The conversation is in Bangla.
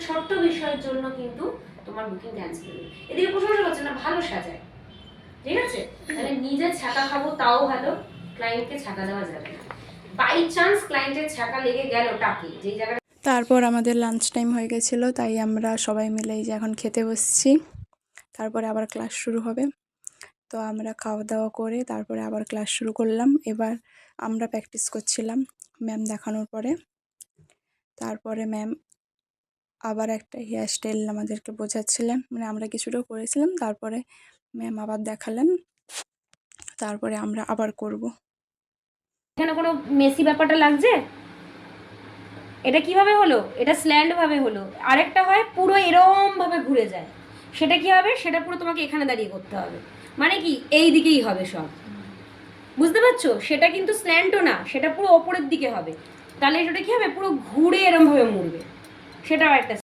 ছোট্ট বিষয়ের জন্য কিন্তু তোমার বুকিং ক্যান্সেল হবে। এদিকে প্রশংসা করছে না, ভালো সাজায়, ঠিক আছে? তাহলে নিজে ছাকা খাবো তাও ভালো, ক্লায়েন্টকে ছাকা দেওয়া যাবে না। বাই চান্স ক্লায়েন্টের ছাকা লেগে গেল টাকে, যেই জায়গাটা। তারপর আমাদের লাঞ্চ টাইম হয়ে গেছিলো, তাই আমরা সবাই মিলে এই যে এখন খেতে বসছি। তারপরে আবার ক্লাস শুরু হবে। তো আমরা খাওয়া দাওয়া করে তারপরে আবার ক্লাস শুরু করলাম। এবার আমরা প্র্যাকটিস করছিলাম ম্যাম দেখানোর পরে। তারপরে ম্যাম আবার একটা হেয়ার স্টাইল আমাদেরকে বোঝাচ্ছিলেন, মানে আমরা কিছুটা করেছিলাম, তারপরে ম্যাম আবার দেখালেন, তারপরে আমরা আবার করব। এখানে কোনো মেসি ব্যাপারটা লাগছে? এটা কিভাবে হলো? এটা স্ল্যান্ড ভাবে হলো। আরেকটা হয় পুরো এরম ভাবে ঘুরে যায়, সেটা কি হবে? সেটা পুরো তোমাকে এখানে দাঁড়িয়ে করতে হবে, মানে কি এই দিকেই হবে সব, বুঝতে পারছো? সেটা কিন্তু স্ল্যান্টও না, সেটা পুরো ওপরের দিকে হবে। তাহলে সেটা কি হবে? পুরো ঘুরে এরম ভাবে মুড়বে, সেটাও একটা